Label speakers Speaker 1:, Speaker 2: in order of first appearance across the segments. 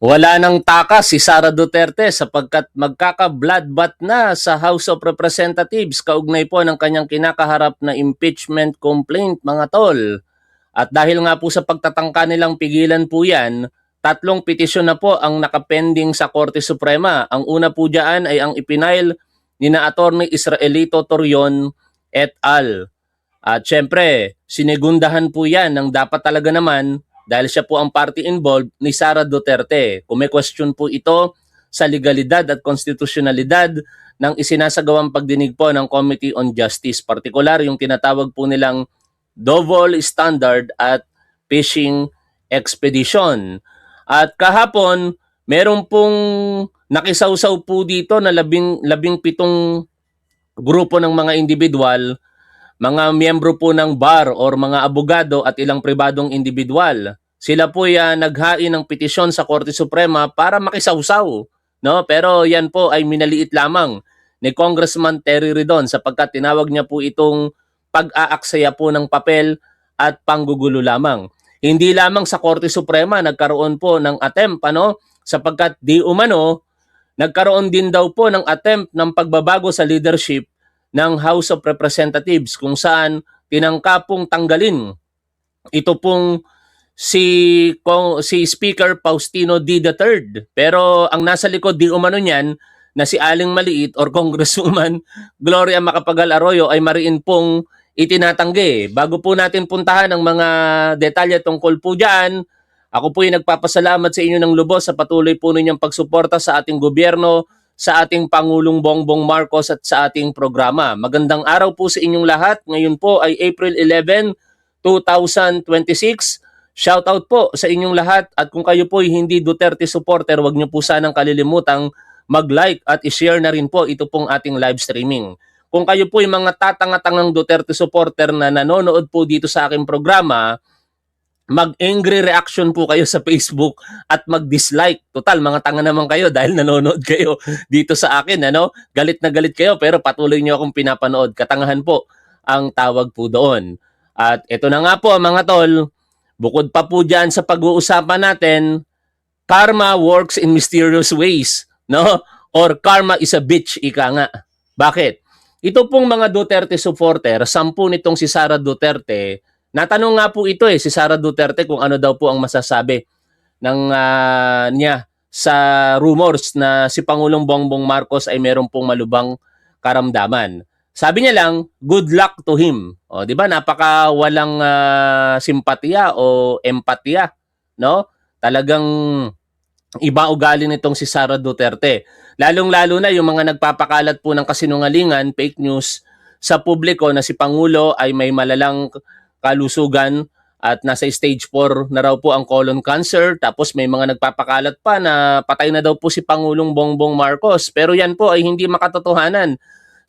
Speaker 1: Wala nang takas si Sara Duterte sapagkat magkaka-bloodbath na sa House of Representatives kaugnay po ng kanyang kinakaharap na impeachment complaint, mga tol. At dahil nga po sa pagtatangka nilang pigilan po yan, tatlong petisyon na po ang nakapending sa Korte Suprema. Ang una po dyan ay ang ipinail ni na Attorney Israelito Torion et al. At syempre, sinigundahan po yan ng dapat talaga naman dahil siya po ang party involved ni Sara Duterte. Kung may question po ito sa legalidad at konstitusyonalidad ng isinasagawang pagdinig po ng Committee on Justice, partikular yung tinatawag po nilang double standard at fishing expedition. At kahapon, meron pong nakisawsaw po dito na labing pitong grupo ng mga individual, mga miyembro po ng bar or mga abogado at ilang pribadong individual. Sila po naghain ng petisyon sa Korte Suprema para makisawsaw. No? Pero yan po ay minaliit lamang ni Congressman Terry Ridon sapagkat tinawag niya po itong pag-aaksaya po ng papel at panggugulo lamang. Hindi lamang sa Korte Suprema nagkaroon po ng attempt, sapagkat di umano, nagkaroon din daw po ng attempt ng pagbabago sa leadership ng House of Representatives kung saan tinangka pong tanggalin ito pong si Speaker Faustino D. III. Pero ang nasa likod di umano niyan na si Aling Maliit or Congresswoman Gloria Macapagal Arroyo ay mariin pong itinatanggi. Bago po natin puntahan ang mga detalye tungkol po dyan, ako po ay nagpapasalamat sa inyo ng lubos sa patuloy po ninyong pagsuporta sa ating gobyerno, sa ating Pangulong Bongbong Marcos at sa ating programa. Magandang araw po sa inyong lahat. Ngayon po ay April 11, 2026. Shoutout po sa inyong lahat at kung kayo po ay hindi Duterte supporter, wag niyo po sanang kalilimutang mag-like at i-share na rin po ito pong ating live streaming. Kung kayo po ay mga tatanga-tangang Duterte supporter na nanonood po dito sa aking programa, mag-angry reaction po kayo sa Facebook at mag-dislike. Total, mga tanga naman kayo dahil nanonood kayo dito sa akin. Galit na galit kayo pero patuloy niyo akong pinapanood. Katangahan po ang tawag po doon. At ito na nga po mga tol, bukod pa po dyan sa pag-uusapan natin, karma works in mysterious ways. Or karma is a bitch, ika nga. Bakit? Ito pong mga Duterte supporter, 10 nitong si Sara Duterte. Natanong nga po ito si Sara Duterte kung ano daw po ang masasabi ng niya sa rumors na si Pangulong Bongbong Marcos ay meron pong malubhang karamdaman. Sabi niya lang, good luck to him. O, 'di ba? Napaka walang simpatiya o empatiya, no? Talagang iba ugali nitong si Sara Duterte. Lalong-lalo na yung mga nagpapakalat po ng kasinungalingan, fake news sa publiko na si Pangulo ay may malalang kalusugan at nasa stage 4 na raw po ang colon cancer. Tapos may mga nagpapakalat pa na patay na daw po si Pangulong Bongbong Marcos. Pero yan po ay hindi makatotohanan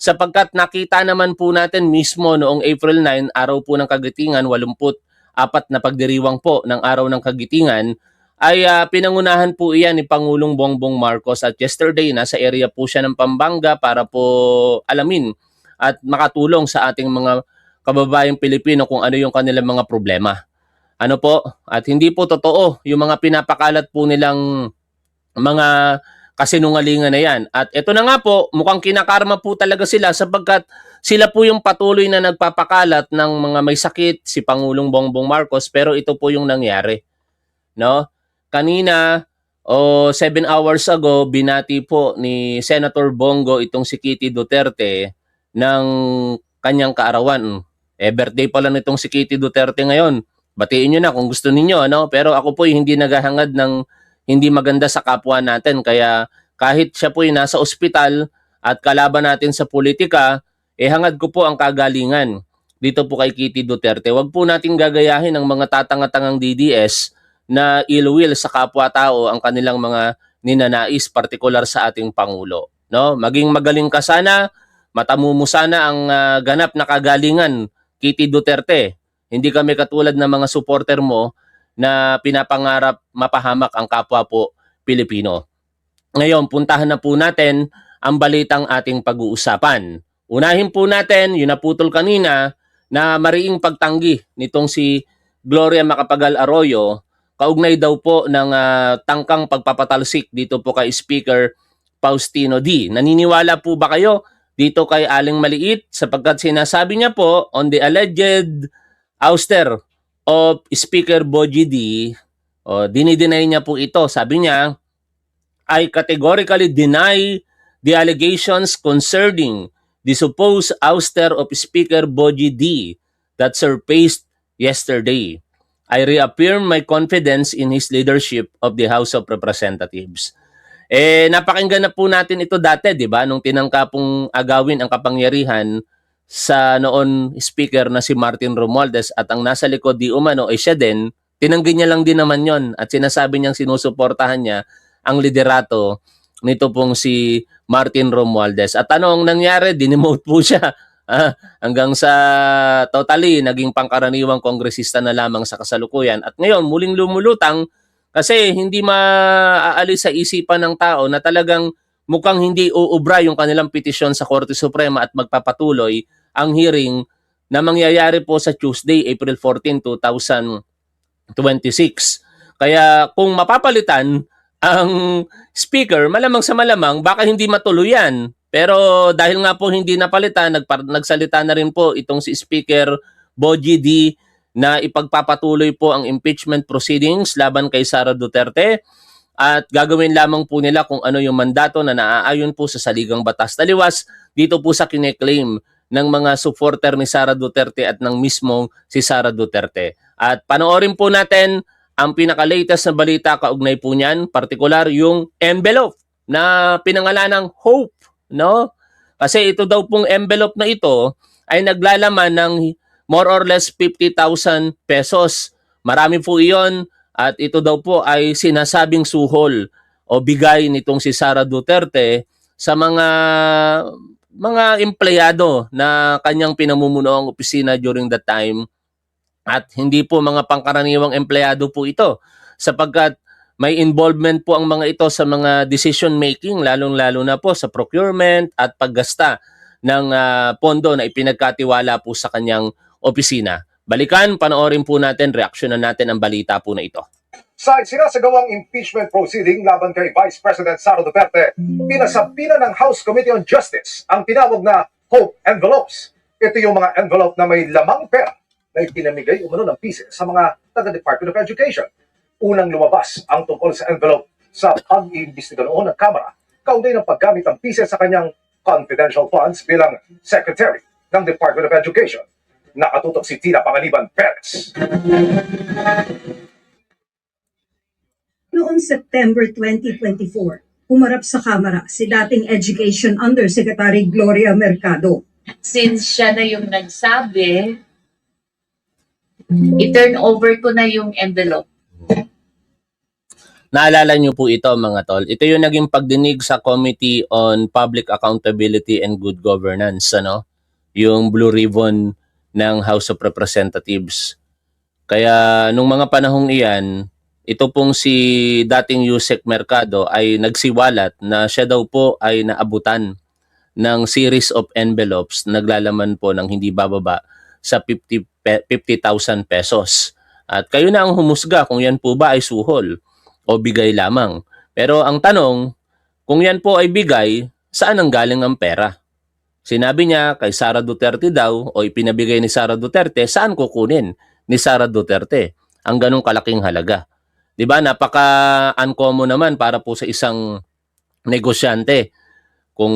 Speaker 1: sapagkat nakita naman po natin mismo noong April 9, araw po ng Kagitingan, 84 na pagdiriwang po ng araw ng Kagitingan, ay pinangunahan po iyan ni Pangulong Bongbong Marcos at yesterday nasa area po siya ng Pampanga para po alamin at makatulong sa ating mga kababayang Pilipino kung ano yung kanilang mga problema. Ano po? At hindi po totoo yung mga pinapakalat po nilang mga kasinungalingan na yan. At ito na nga po, mukhang kinakarma po talaga sila sapagkat sila po yung patuloy na nagpapakalat ng mga may sakit, si Pangulong Bongbong Marcos, pero ito po yung nangyari. Kanina, 7 hours ago, binati po ni Senator Bongo itong si Kitty Duterte ng kanyang kaarawan. Birthday pala nitong si Kitty Duterte ngayon. Batiin nyo na kung gusto ninyo. Pero ako po hindi naghahangad ng hindi maganda sa kapwa natin. Kaya kahit siya po nasa ospital at kalaban natin sa politika, hangad ko po ang kagalingan dito po kay Kitty Duterte. Huwag po natin gagayahin ang mga tatanga-tangang DDS na ill will sa kapwa-tao ang kanilang mga ninanais, partikular sa ating Pangulo. Maging magaling ka sana, matamu mo sana ang ganap na kagalingan, Kitty Duterte. Hindi kami katulad ng mga supporter mo na pinapangarap mapahamak ang kapwa po Pilipino. Ngayon, puntahan na po natin ang balitang ating pag-uusapan. Unahin po natin, yung naputol kanina, na mariing pagtanggi nitong si Gloria Macapagal Arroyo kaugnay daw po ng tangkang pagpapatalsik dito po kay Speaker Faustino D. Naniniwala po ba kayo dito kay Aling Maliit sapagkat sinasabi niya po on the alleged ouster of Speaker Bogie D, dinideny niya po ito. Sabi niya, I categorically deny the allegations concerning the supposed ouster of Speaker Bogie D that surfaced yesterday. I reaffirm my confidence in his leadership of the House of Representatives. Napakinggan na po natin ito dati, di ba? Nung tinangka pong agawin ang kapangyarihan sa noon speaker na si Martin Romualdez at ang nasa likod di umano ay siya din, tinanggi niya lang din naman yon at sinasabi niyang sinusuportahan niya ang liderato nito pong si Martin Romualdez. At ano ang nangyari? Dinemote po siya. Hanggang sa totally naging pangkaraniwang kongresista na lamang sa kasalukuyan. At ngayon, muling lumulutang kasi hindi maaalis sa isipan ng tao na talagang mukhang hindi uubra yung kanilang petisyon sa Korte Suprema at magpapatuloy ang hearing na mangyayari po sa Tuesday, April 14, 2026. Kaya kung mapapalitan ang speaker, malamang sa malamang, baka hindi matuloy yan. Pero dahil nga po hindi napalitan, nagsalita na rin po itong si Speaker Bogie D na ipagpapatuloy po ang impeachment proceedings laban kay Sara Duterte at gagawin lamang po nila kung ano yung mandato na naaayon po sa saligang batas. Taliwas dito po sa kineklaim ng mga supporter ni Sara Duterte at ng mismong si Sara Duterte. At panoorin po natin ang pinaka-latest na balita kaugnay po niyan, partikular yung envelope na pinangalanang Hope, no? Kasi ito daw pong envelope na ito ay naglalaman ng more or less 50,000 pesos. Marami po iyon at ito daw po ay sinasabing suhol o bigay nitong si Sara Duterte sa mga empleyado na kanyang pinamumuno ang opisina during that time. At hindi po mga pangkaraniwang empleyado po ito sapagkat may involvement po ang mga ito sa mga decision making lalong-lalo na po sa procurement at paggasta ng pondo na ipinagkatiwala po sa kanyang opisina. Balikan, panoorin po natin, reaksyonan natin ang balita po na ito.
Speaker 2: Sa sinasagawang impeachment proceeding laban kay Vice President Sara Duterte, pinasabina ng House Committee on Justice ang tinawag na Hope Envelopes. Ito yung mga envelope na may lamang pera na ipinamigay umano ng PISE sa mga taga-Department of Education. Unang lumabas ang tungkol sa envelope sa pag-iimbestiga noon ng Kamara kaugnay ng paggamit ng PISE sa kanyang confidential funds bilang Secretary ng Department of Education. Nakatutok si Tina Pangaliban Perez.
Speaker 3: Noong September 2024, humarap sa Kamara si dating Education Undersecretary Gloria Mercado.
Speaker 4: Since siya na yung nagsabi, i-turn over ko na yung envelope.
Speaker 1: Naalala niyo po ito mga tol. Ito yung naging pagdinig sa Committee on Public Accountability and Good Governance, ano? Yung Blue Ribbon ng House of Representatives. Kaya nung mga panahong iyan, ito pong si dating Yusek Mercado ay nagsiwalat na siya daw po ay naabutan ng series of envelopes naglalaman po ng hindi bababa sa 50,000 pesos. At kayo na ang humusga kung yan po ba ay suhol o bigay lamang. Pero ang tanong, kung yan po ay bigay, saan ang galing ang pera? Sinabi niya kay Sara Duterte daw o ipinabigay ni Sara Duterte, saan kukunin ni Sara Duterte ang ganong kalaking halaga? 'Di ba? Napaka-uncommon naman para po sa isang negosyante kung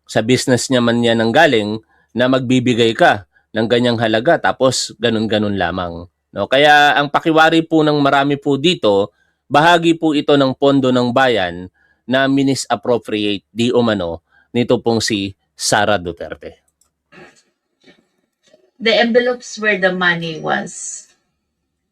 Speaker 1: sa business niya man yan ang galing na magbibigay ka ng ganyang halaga tapos ganun-ganun lamang. No? Kaya ang pakiwari po ng marami po dito, bahagi po ito ng pondo ng bayan na minisappropriate di umano nito pong si Sara Duterte.
Speaker 4: The envelopes where the money was.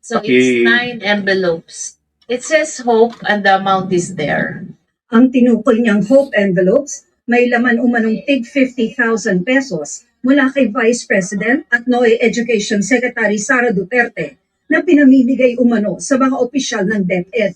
Speaker 4: So it's 9 envelopes. It says Hope and the amount is there.
Speaker 3: Ang tinukol niyang Hope Envelopes may laman umanong tig 50,000 pesos mula kay Vice President at NOE Education Secretary Sara Duterte na pinamimigay umano sa mga opisyal ng DepEd.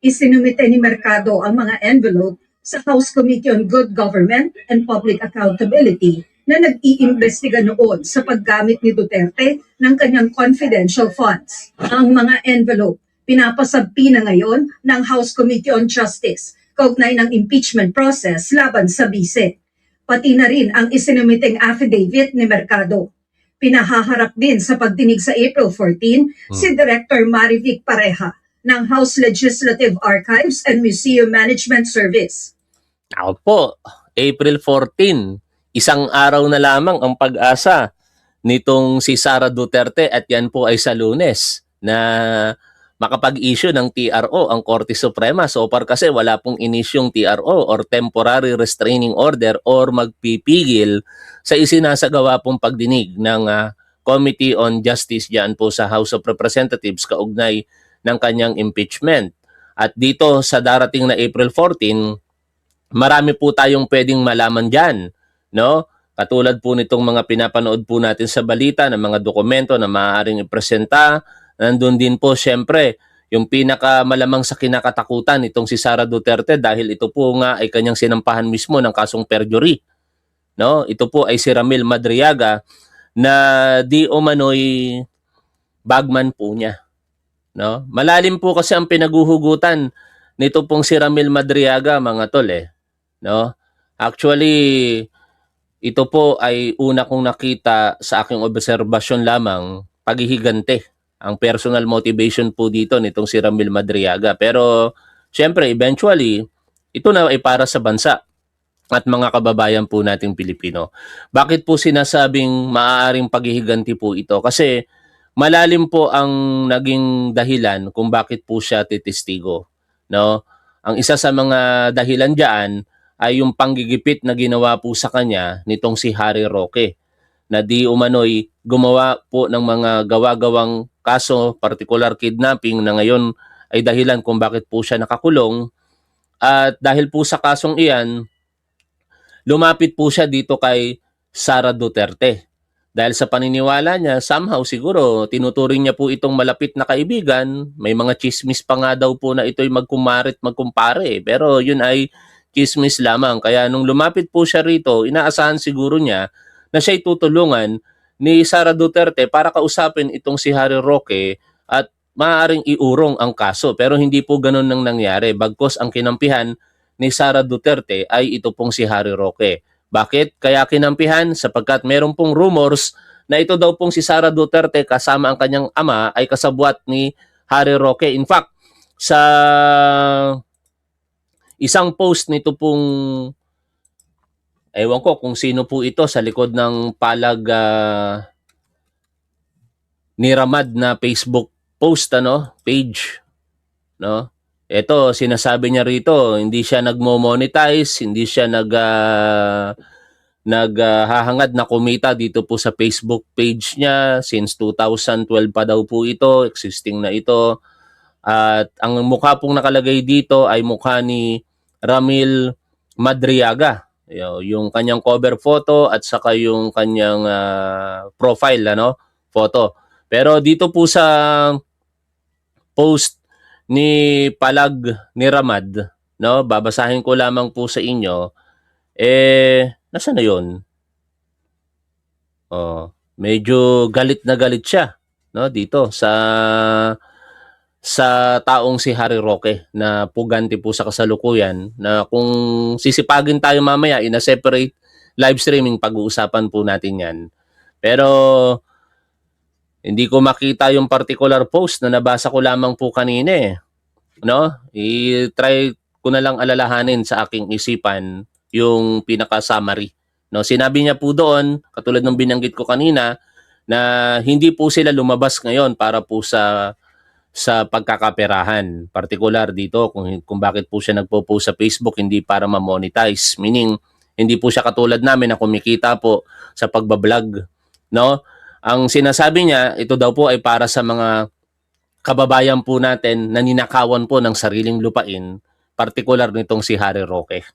Speaker 3: Isinumite ni Mercado ang mga envelope sa House Committee on Good Government and Public Accountability na nag-iimbestiga noon sa paggamit ni Duterte ng kanyang confidential funds. Ang mga envelope Pinapasabpi na ngayon ng House Committee on Justice kaugnay ng impeachment process laban sa bise. Pati na rin ang isinumiting affidavit ni Mercado. Pinahaharap din sa pagdinig sa April 14 si Director Marivic Pareja ng House Legislative Archives and Museum Management Service.
Speaker 1: Ako po, April 14, isang araw na lamang ang pag-asa nitong si Sara Duterte at yan po ay sa Lunes na makapag-issue ng TRO ang Korte Suprema. So far kasi wala pong inisyong TRO or Temporary Restraining Order or magpipigil sa isinasagawa pong pagdinig ng Committee on Justice diyan po sa House of Representatives kaugnay ng kanyang impeachment. At dito sa darating na April 14, marami po tayong pwedeng malaman diyan, no? Katulad po nitong mga pinapanood po natin sa balita ng mga dokumento na maaaring ipresenta. Nandun din po siyempre yung pinakamalamang sa kinakatakutan itong si Sara Duterte dahil ito po nga ay kanyang sinampahan mismo ng kasong perjury. No? Ito po ay si Ramil Madriaga na di umano'y bagman po niya. No? Malalim po kasi ang pinaguhugutan nito pong si Ramil Madriaga, mga tol No? Actually, ito po ay una kong nakita sa aking obserbasyon lamang, paghihigante. Ang personal motivation po dito nitong si Ramil Madriaga. Pero, syempre, eventually, ito na ay para sa bansa at mga kababayan po nating Pilipino. Bakit po sinasabing maaaring paghihiganti po ito? Kasi malalim po ang naging dahilan kung bakit po siya titistigo. No? Ang isa sa mga dahilan diyan ay yung panggigipit na ginawa po sa kanya nitong si Harry Roque na di umano'y gumawa po ng mga gawa-gawang kaso, particular kidnapping na ngayon ay dahilan kung bakit po siya nakakulong. At dahil po sa kasong iyan, lumapit po siya dito kay Sara Duterte. Dahil sa paniniwala niya, somehow siguro tinuturing niya po itong malapit na kaibigan. May mga chismis pa nga daw po na ito'y magkumarit, magkumpare. Pero yun ay chismis lamang. Kaya nung lumapit po siya rito, inaasahan siguro niya na siya'y tutulungan ni Sara Duterte para kausapin itong si Harry Roque at maaaring iurong ang kaso. Pero hindi po ganun nang nangyari. Bagkos ang kinampihan ni Sara Duterte ay ito pong si Harry Roque. Bakit kaya kinampihan? Sapagkat meron pong rumors na ito daw pong si Sara Duterte kasama ang kanyang ama ay kasabwat ni Harry Roque. In fact, sa isang post nito pong ewan ko kung sino po ito sa likod ng palag ni Ramad na Facebook post page, no? Ito sinasabi niya rito, hindi siya nagmo-monetize, hindi siya naghahangad na kumita dito po sa Facebook page niya since 2012 pa daw po ito, existing na ito. At ang mukha pong nakalagay dito ay mukha ni Ramil Madriaga. Yung kanyang cover photo at saka yung kanyang profile photo. Pero dito po sa post ni Palag ni Ramad, babasahin ko lamang po sa inyo. Nasaan na 'yon? Medyo galit na galit siya, dito sa taong si Harry Roque na puganti po sa kasalukuyan na kung sisipagin tayo mamaya in a separate live streaming, pag-uusapan po natin yan. Pero hindi ko makita yung particular post na nabasa ko lamang po kanina I-try ko na lang alalahanin sa aking isipan yung pinaka-summary. Sinabi niya po doon, katulad ng binanggit ko kanina, na hindi po sila lumabas ngayon para po sa pagkakaperahan. Particular dito kung bakit po siya nagpo-post sa Facebook, hindi para ma-monetize. Meaning, hindi po siya katulad namin na kumikita po sa pagbablog. Ang sinasabi niya, ito daw po ay para sa mga kababayan po natin na ninakawan po ng sariling lupain, particular nitong si Harry Roque.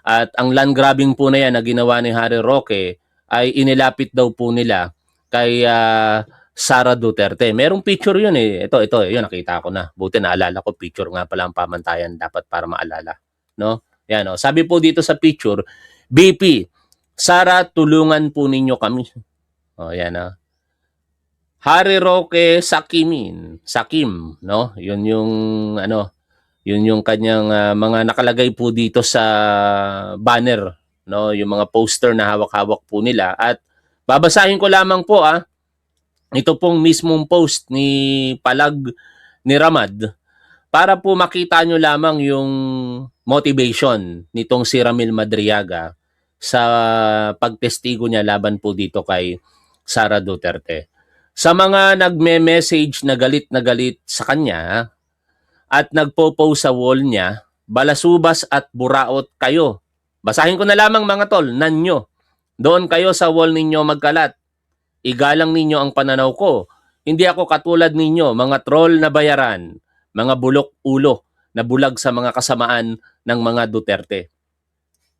Speaker 1: At ang land grabbing po na yan na ginawa ni Harry Roque ay inilapit daw po nila kay Sara Duterte. Merong picture yun Ito, yun nakita ko na. Buti naalala ko, picture nga pala ang pamantayan dapat para maalala. Yan, sabi po dito sa picture, BP, Sara, tulungan po ninyo kami. Yan Harry Roque Sakim, no? Yun yung kanyang mga nakalagay po dito sa banner, no? Yung mga poster na hawak-hawak po nila at babasahin ko lamang po ito pong mismong post ni Palag ni Ramad para po makita nyo lamang yung motivation nitong si Ramil Madriaga sa pagtestigo niya laban po dito kay Sara Duterte. Sa mga nagme-message na galit sa kanya at nagpo-post sa wall niya, balasubas at buraot kayo. Basahin ko na lamang mga tol, nanyo. Doon kayo sa wall ninyo magkalat. Igalang ninyo ang pananaw ko. Hindi ako katulad ninyo, mga troll na bayaran, mga bulok ulo na bulag sa mga kasamaan ng mga Duterte.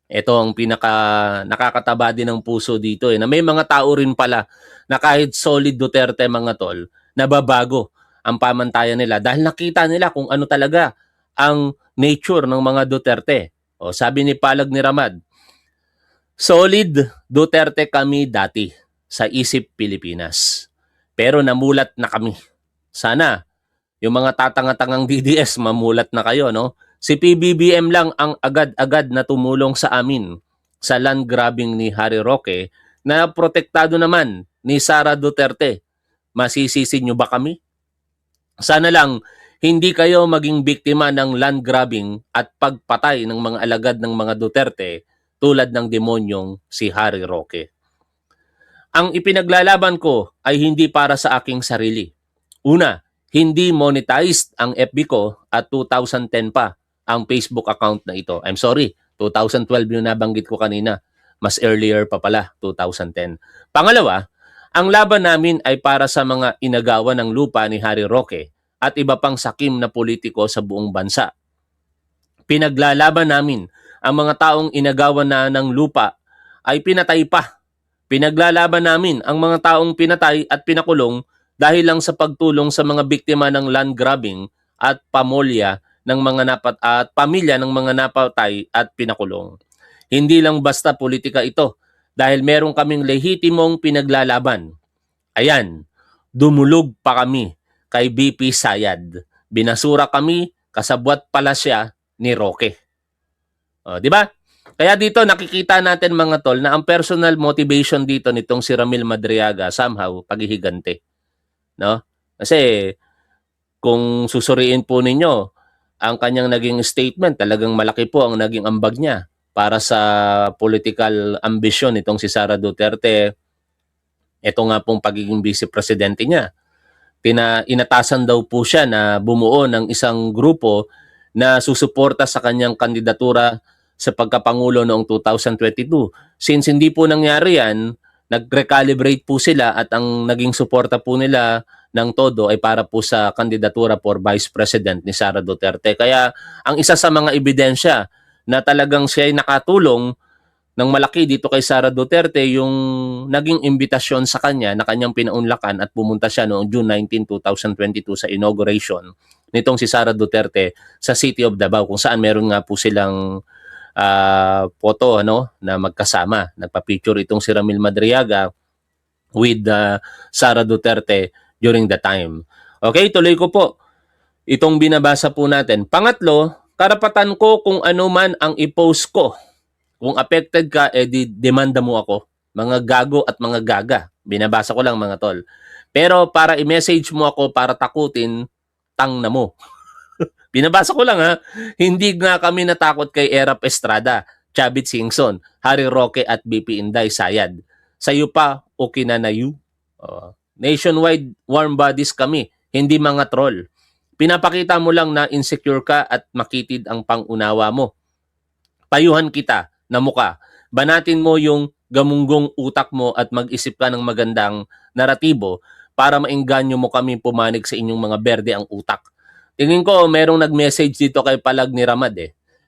Speaker 1: Ito ang pinaka nakakataba din ng puso dito na may mga tao rin pala na kahit solid Duterte mga tol, nababago ang pamantayan nila dahil nakita nila kung ano talaga ang nature ng mga Duterte. O sabi ni Palag ni Ramad, solid Duterte kami dati sa isip Pilipinas. Pero namulat na kami. Sana yung mga tatanga-tangang DDS mamulat na kayo, no? Si PBBM lang ang agad-agad na tumulong sa amin sa land grabbing ni Harry Roque na protektado naman ni Sara Duterte. Masisisi nyo ba kami? Sana lang hindi kayo maging biktima ng land grabbing at pagpatay ng mga alagad ng mga Duterte tulad ng demonyong si Harry Roque. Ang ipinaglalaban ko ay hindi para sa aking sarili. Una, hindi monetized ang FB ko at 2010 pa ang Facebook account na ito. I'm sorry, 2012 yung nabanggit ko kanina. Mas earlier pa pala, 2010. Pangalawa, ang laban namin ay para sa mga inagawa ng lupa ni Harry Roque at iba pang sakim na politiko sa buong bansa. Pinaglalaban namin ang mga taong inagawan na ng lupa ay pinatay pa. Pinaglalaban namin ang mga taong pinatay at pinakulong dahil lang sa pagtulong sa mga biktima ng land grabbing at pamilya ng mga napatay at pinakulong. Hindi lang basta politika ito dahil meron kaming lehitimong pinaglalaban. Ayan, dumulog pa kami kay BP Sayad. Binasura kami kasabwat pala siya ni Roque. O, di ba? Kaya dito nakikita natin mga tol na ang personal motivation dito nitong si Ramil Madriaga somehow paghihigante. No? Kasi kung susuriin po ninyo ang kanyang naging statement, talagang malaki po ang naging ambag niya para sa political ambition nitong si Sara Duterte. Ito nga pong pagiging vice presidente niya. Inatasan daw po siya na bumuo ng isang grupo na susuporta sa kanyang kandidatura sa pagkapangulo noong 2022. Since hindi po nangyari yan, nag-recalibrate po sila at ang naging suporta po nila ng todo ay para po sa kandidatura for Vice President ni Sara Duterte. Kaya ang isa sa mga ebidensya na talagang siya ay nakatulong ng malaki dito kay Sara Duterte yung naging imbitasyon sa kanya na kanyang pinaunlakan at pumunta siya noong June 19, 2022 sa inauguration nitong si Sara Duterte sa City of Davao kung saan meron nga po silang photo na magkasama. Nagpa-picture itong si Ramil Madriaga with Sara Duterte during the time. Okay, tuloy ko po. Itong binabasa po natin. Pangatlo, karapatan ko kung ano man ang i-post ko. Kung affected ka, demanda mo ako. Mga gago at mga gaga. Binabasa ko lang mga tol. Pero para i-message mo ako para takutin, tang na mo. Binabasa ko lang hindi nga kami natakot kay Erap Estrada, Chavit Singson, Harry Roque at BP Inday Sayad. Sayo pa, okay na you. Nationwide warm bodies kami, hindi mga troll. Pinapakita mo lang na insecure ka at makitid ang pangunawa mo. Payuhan kita na muka. Banatin mo yung gamunggong utak mo at mag-isip ka ng magandang naratibo para maengganyo mo kami pumanig sa inyong mga berde ang utak. Tingin ko merong nag-message dito kay Palag ni Ramad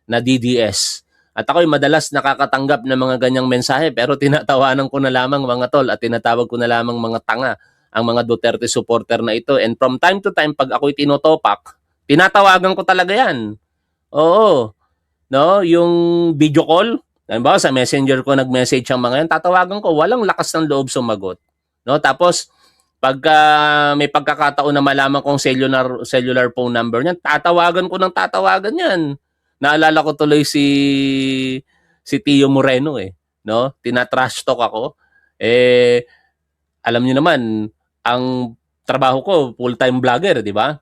Speaker 1: na DDS. At ako'y madalas nakakatanggap ng mga ganyang mensahe pero tinatawanan ko na lamang mga tol at tinatawag ko na lamang mga tanga ang mga Duterte supporter na ito. And from time to time, pag ako'y tinotopak, tinatawagan ko talaga yan. Oo. No? Yung video call, halimbawa sa messenger ko nag-message ang mga yan, tatawagan ko, walang lakas ng loob sumagot. No? Tapos, Pagka may pagkakataon na malaman kong cellular phone number niyan, tatawagan ko ng tatawagan 'yan. Naalala ko tuloy si Tio Moreno eh, no? Tina-trash talk ako. Eh alam niyo naman, ang trabaho ko full-time vlogger, di ba?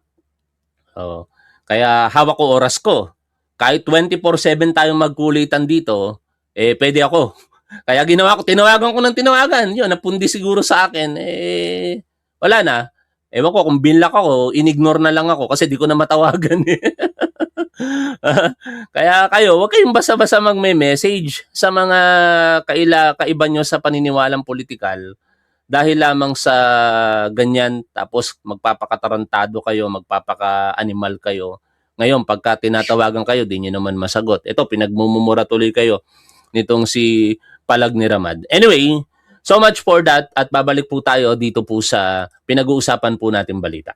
Speaker 1: Oh. Kaya hawak ko oras ko. Kahit 24/7 tayong magkulitan dito, pwede ako. Kaya ginawa ko, tinawagan ko ng tinawagan. Yun, napundi siguro sa akin. Wala na. Ewan ko, kung binlock ako, inignore na lang ako kasi di ko na matawagan. Kaya kayo, huwag kayong basta-basta magme-message sa mga kaiba nyo sa paniniwalang politikal dahil lamang sa ganyan tapos magpapakatarantado kayo, magpapaka-animal kayo. Ngayon, pagka tinatawagan kayo, di nyo naman masagot. Ito, pinagmumura tuloy kayo nitong si Palag ni Ramad. Anyway, so much for that at babalik po tayo dito po sa pinag-uusapan po natin balita.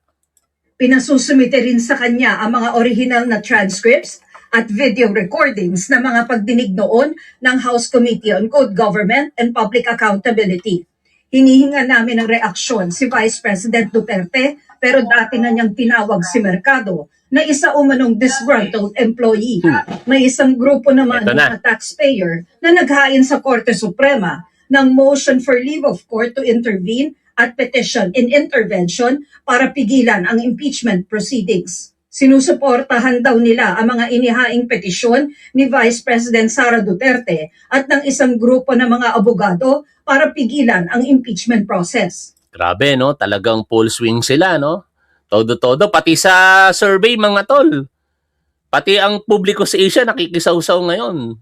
Speaker 3: Pinasusumite rin sa kanya ang mga original na transcripts at video recordings ng mga pagdinig noon ng House Committee on Code Government and Public Accountability. Hinihinga namin ng reaksyon si Vice President Duterte pero dati na niyang tinawag si Mercado na isa umanong disgruntled employee. May isang grupo naman
Speaker 1: Ito
Speaker 3: ng
Speaker 1: na.
Speaker 3: mga taxpayer na naghain sa Korte Suprema ng motion for leave of court to intervene at petition in intervention para pigilan ang impeachment proceedings. Sinusuportahan daw nila ang mga inihaing petisyon ni Vice President Sara Duterte at ng isang grupo ng mga abogado para pigilan ang impeachment process.
Speaker 1: Grabe, no? Talagang full swing sila, no? Todo-todo. Pati sa survey, mga tol. Pati ang publiko sa Asia nakikisaw-saw ngayon.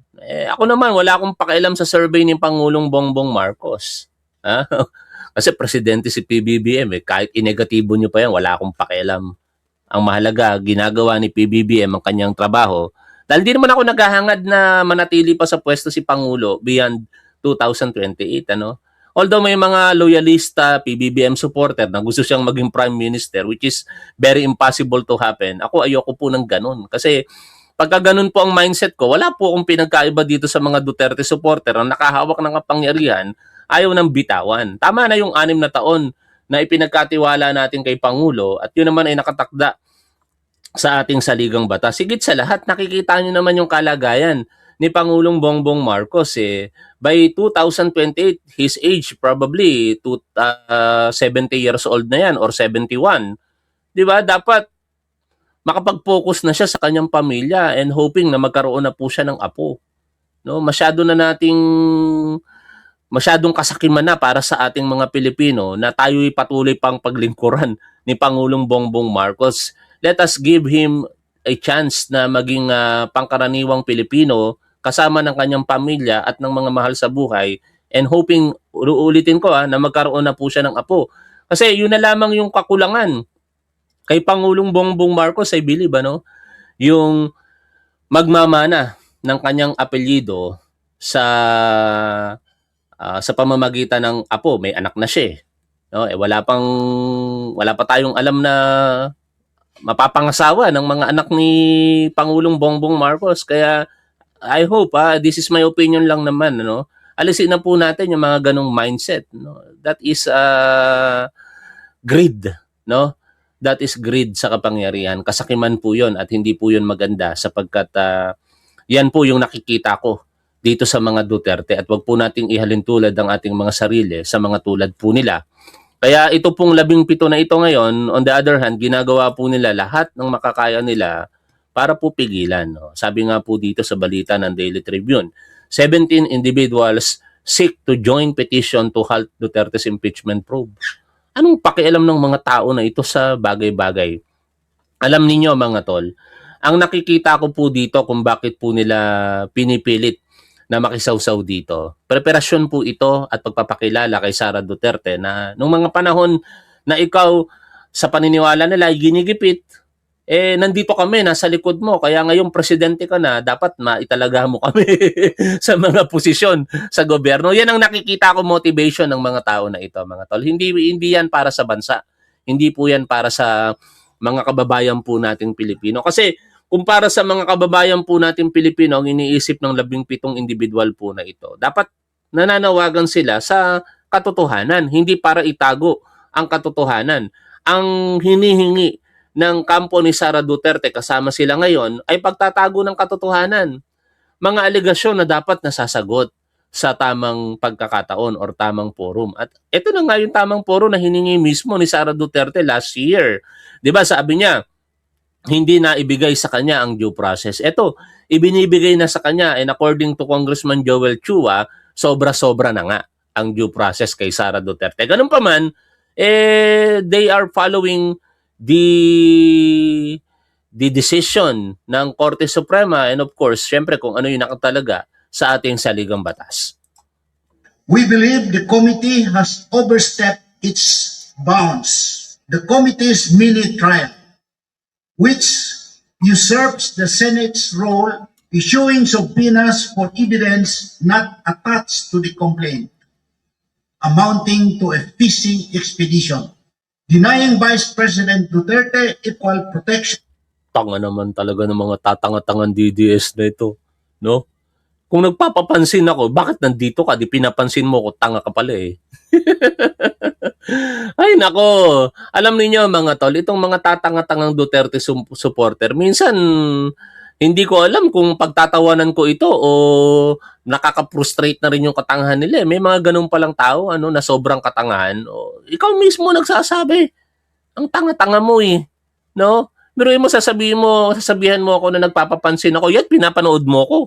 Speaker 1: Ako naman, wala akong pakialam sa survey ni Pangulong Bongbong Marcos. Ha? Kasi presidente si PBBM. Kahit inegatibo nyo pa yan, wala akong pakialam. Ang mahalaga, ginagawa ni PBBM ang kanyang trabaho. Dahil di naman ako naghahangad na manatili pa sa pwesto si Pangulo beyond 2028, ano? Although may mga loyalista, PBBM supporter na gusto siyang maging prime minister, which is very impossible to happen. Ako ayoko po ng ganun. Kasi pagka ganun po ang mindset ko, wala po akong pinagkaiba dito sa mga Duterte supporter na nakahawak ng kapangyarihan, ayaw ng bitawan. Tama na yung 6 na taon na ipinagkatiwala natin kay Pangulo at yun naman ay nakatakda sa ating saligang batas. Sigit sa lahat, nakikita nyo naman yung kalagayan ni Pangulong Bongbong Marcos. By 2028, his age probably 70 years old na yan or 71. Di ba? Dapat makapag-focus na siya sa kanyang pamilya and hoping na magkaroon na po siya ng apo. No? Masyadong kasakiman na para sa ating mga Pilipino na tayo'y patuloy pang paglingkuran ni Pangulong Bongbong Marcos. Let us give him a chance na maging pangkaraniwang Pilipino kasama ng kanyang pamilya at ng mga mahal sa buhay and hoping, uulitin ko na magkaroon na po siya ng apo. Kasi yun na lamang yung kakulangan kay Pangulong Bongbong Marcos, I believe, yung magmamana ng kanyang apelyido sa pamamagitan ng apo. May anak na siya. No? Wala pa tayong alam na mapapangasawa ng mga anak ni Pangulong Bongbong Marcos. Kaya I hope, this is my opinion lang naman, alisin na po natin yung mga ganong mindset. No? That is greed. No? That is greed sa kapangyarihan. Kasakiman po yun at hindi po yun maganda sapagkat yan po yung nakikita ko dito sa mga Duterte at wag po nating ihalin tulad ang ating mga sarili sa mga tulad po nila. Kaya ito pong 17 na ito ngayon, on the other hand, ginagawa po nila lahat ng makakaya nila para po pigilan. No? Sabi nga po dito sa balita ng Daily Tribune, 17 individuals seek to join petition to halt Duterte's impeachment probe. Anong pakialam ng mga tao na ito sa bagay-bagay? Alam niyo mga tol, ang nakikita ko po dito kung bakit po nila pinipilit na makisawsaw dito. Preparasyon po ito at pagpapakilala kay Sara Duterte na nung mga panahon na ikaw sa paniniwala nila ay ginigipit, nandito kami, nasa likod mo. Kaya ngayong presidente ka na, dapat maitalaga mo kami sa mga posisyon sa gobyerno. Yan ang nakikita ko motivation ng mga tao na ito, mga tol. Hindi yan para sa bansa. Hindi po yan para sa mga kababayan po nating Pilipino. Kasi kung para sa mga kababayan po nating Pilipino, ang iniisip ng 17 individual po na ito, dapat nananawagan sila sa katotohanan, hindi para itago ang katotohanan. Ang hinihingi ng kampo ni Sara Duterte kasama sila ngayon ay pagtatago ng katotohanan. Mga aligasyon na dapat nasasagot sa tamang pagkakataon or tamang forum. At ito na nga yung tamang forum na hiningi mismo ni Sara Duterte last year. 'Di ba? Sabi niya, hindi na ibigay sa kanya ang due process. Ito, ibinibigay na sa kanya and according to Congressman Joel Chua, sobra-sobra na nga ang due process kay Sara Duterte. Ganun pa man, they are following the decision ng Korte Suprema and of course, syempre kung ano yung nakatalaga sa ating saligang batas.
Speaker 5: We believe the committee has overstepped its bounds. The committee's mini trial, which usurps the Senate's role, issuing subpoenas for evidence not attached to the complaint, amounting to a fishing expedition, denying Vice President Duterte equal protection.
Speaker 1: Tanga naman talaga ng mga tatanga-tangang DDS na ito, no? Kung nagpapapansin ako, bakit nandito ka? Di pinapansin mo ko, tanga ka pala eh. Ay nako, alam niyo mga tol, itong mga tatanga-tangang Duterte supporter, minsan hindi ko alam kung pagtatawanan ko ito o nakaka-frustrate na rin yung katangahan nila. May mga ganun palang tao na sobrang katangahan. O, ikaw mismo nagsasabi, ang tanga-tanga mo eh. No? Pero mo sasabihan mo ako na nagpapapansin ako, yat pinapanood mo ko.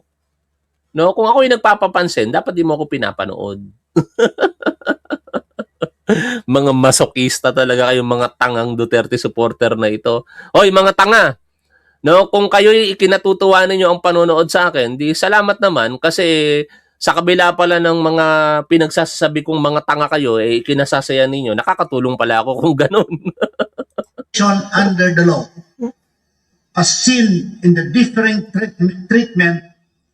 Speaker 1: No? Kung ako yung nagpapapansin, dapat di mo ako pinapanood. Mga masokista talaga kayong mga tangang Duterte supporter na ito. Hoy, mga tanga! No, kung kayo'y ikinatutuwa ninyo ang panonood sa akin, di salamat naman kasi sa kabila pala ng mga pinagsasabi kong mga tanga kayo, ikinasasaya ninyo. Nakakatulong pala ako kung ganun.
Speaker 5: Under the law, as seen in the differing treatment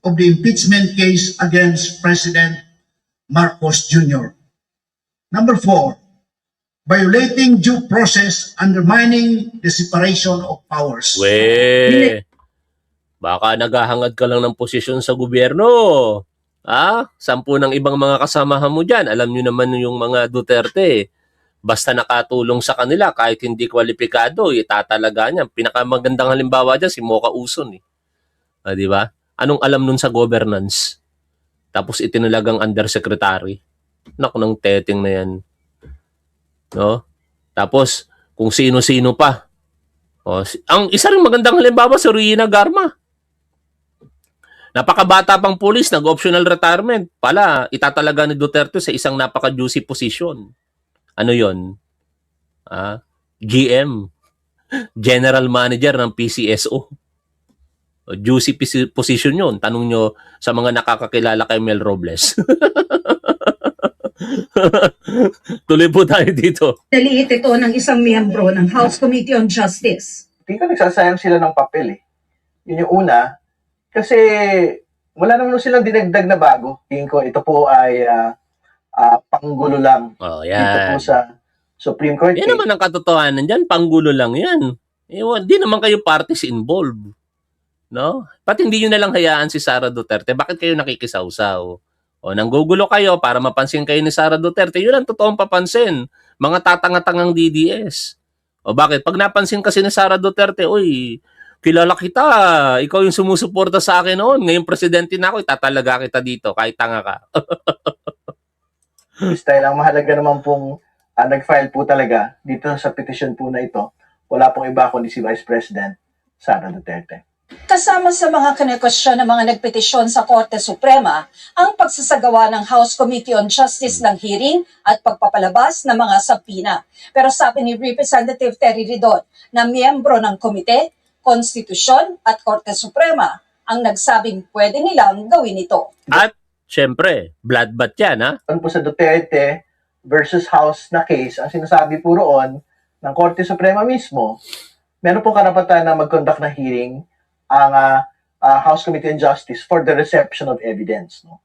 Speaker 5: of the impeachment case against President Marcos Jr. Number 4, violating due process, undermining the separation of powers.
Speaker 1: Baka naghahangad ka lang ng posisyon sa gobyerno. 10 ng ibang mga kasamahan mo dyan. Alam nyo naman yung mga Duterte. Basta nakatulong sa kanila, kahit hindi kwalipikado, itatalaga niya. Pinakamagandang halimbawa dyan, si Mocha Uson. Di ba? Anong alam nun sa governance? Tapos itinalagang undersecretary. Naku ng teteng na yan. No? Tapos, kung sino-sino pa. Ang isa ring magandang halimbawa si Rina Garma. Napakabata pang pulis, nag-optional retirement. Pala, itatalaga ni Duterte sa isang napaka-juicy position. Ano yon? GM. General Manager ng PCSO. Juicy position yun. Tanong nyo sa mga nakakakilala kay Mel Robles. Tuloy po tayo dito.
Speaker 3: Naliit ito ng isang miyembro ng House Committee on Justice.
Speaker 6: Tingin ko nagsasayang sila ng papel eh. Yun yung una. Kasi wala naman silang dinagdag na bago. Tingin ko ito po ay panggulo lang.
Speaker 1: Oh,
Speaker 6: Dito
Speaker 1: yan.
Speaker 6: po sa Supreme Court.
Speaker 1: Yan naman ang katotohanan dyan. Panggulo lang yan. Di naman kayo parties involved. No? Pati hindi nyo na lang hayaan si Sara Duterte. Bakit kayo nakikisawsaw? O nanggugulo kayo para mapansin kayo ni Sara Duterte. Yun ang totoong papansin. Mga tatanga-tangang DDS. O bakit? Pag napansin kasi ni Sara Duterte, uy, kilala kita. Ikaw yung sumusuporta sa akin noon. Ngayon presidente na ako, itatalaga kita dito kahit tanga ka.
Speaker 6: Dahil ang mahalaga naman pong nag-file po talaga dito sa petition po na ito, wala pong iba kundi si Vice President Sara Duterte.
Speaker 7: Kasama sa mga kinekosyon ng mga nagpetisyon sa Korte Suprema ang pagsasagawa ng House Committee on Justice ng hearing at pagpapalabas ng mga subpoena. Pero sabi ni Representative Terry Ridon na miyembro ng Komite, Konstitusyon at Korte Suprema ang nagsabing pwede nilang gawin ito.
Speaker 1: At syempre, bloodbath yan, ha?
Speaker 6: Doon po sa Duterte versus House na case, ang sinasabi po roon ng Korte Suprema mismo, meron pong karapatan na mag-conduct na hearing ang House Committee on Justice for the reception of evidence. No?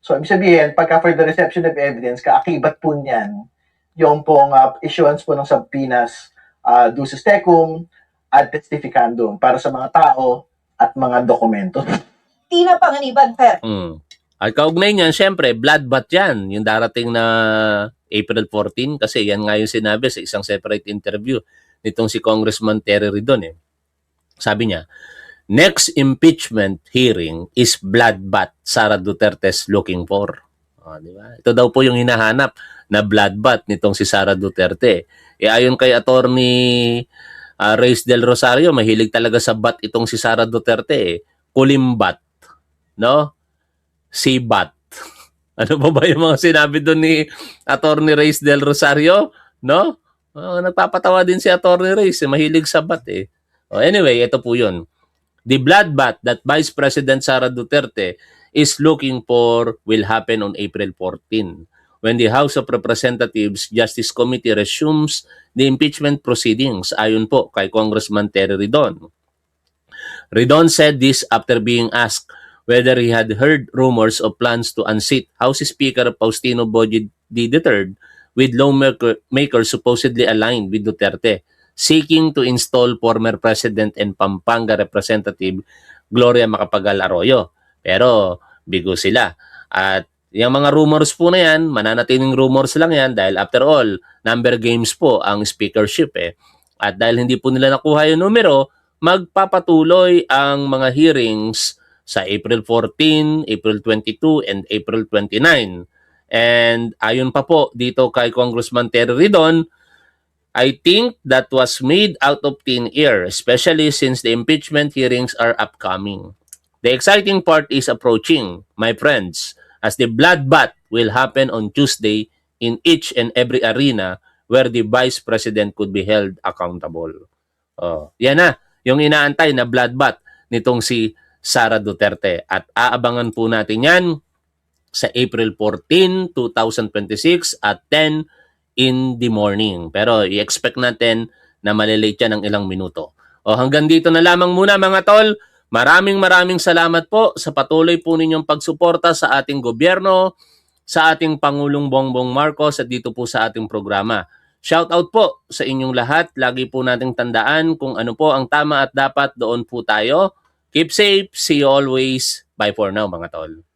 Speaker 6: So, ibig sabihin, pagka for the reception of evidence, kaakibat po niyan yung pong issuance po ng subpoenas duces tecum ad testificandum para sa mga tao at mga dokumento.
Speaker 7: Tina Panganiban, Per.
Speaker 1: At kaugnay niyan, syempre, bloodbath yan. Yung darating na April 14 kasi yan nga yung sinabi sa isang separate interview nitong si Congressman Terry Ridon eh. Sabi niya, next impeachment hearing is bloodbath Sara Duterte's looking for. Di ba? Ito daw po yung hinahanap na bloodbath nitong si Sara Duterte. Ayon kay Attorney Reyes del Rosario, mahilig talaga sa bat itong si Sara Duterte eh. Kulimbat, no? Sibat. Ano ba yung mga sinabi doon ni Attorney Reyes del Rosario? No? Nagpapatawa din si Attorney Reyes. Mahilig sa bat eh. Anyway, ito po yun. The bloodbath that Vice President Sara Duterte is looking for will happen on April 14 when the House of Representatives Justice Committee resumes the impeachment proceedings ayon po kay Congressman Terry Ridon. Ridon said this after being asked whether he had heard rumors of plans to unseat House Speaker Faustino Boji III with lawmakers supposedly aligned with Duterte, seeking to install former President and Pampanga Representative Gloria Macapagal Arroyo. Pero bigo sila. At yung mga rumors po na yan, mananatiling rumors lang yan dahil after all, number games po ang speakership eh. At dahil hindi po nila nakuha yung numero, magpapatuloy ang mga hearings sa April 14, April 22, and April 29. And ayon pa po dito kay Congressman Terry Ridon, I think that was made out of thin air, especially since the impeachment hearings are upcoming. The exciting part is approaching, my friends, as the bloodbath will happen on Tuesday in each and every arena where the Vice President could be held accountable. Yan na, yung inaantay na bloodbath nitong si Sara Duterte. At aabangan po natin yan sa April 14, 2026 at 10 in the morning. Pero i-expect natin na malilate yan ng ilang minuto. Hanggang dito na lamang muna mga tol. Maraming salamat po sa patuloy po ninyong pagsuporta sa ating gobyerno, sa ating Pangulong Bongbong Marcos at dito po sa ating programa. Shout out po sa inyong lahat. Lagi po nating tandaan kung ano po ang tama at dapat doon po tayo. Keep safe. See you always. Bye for now mga tol.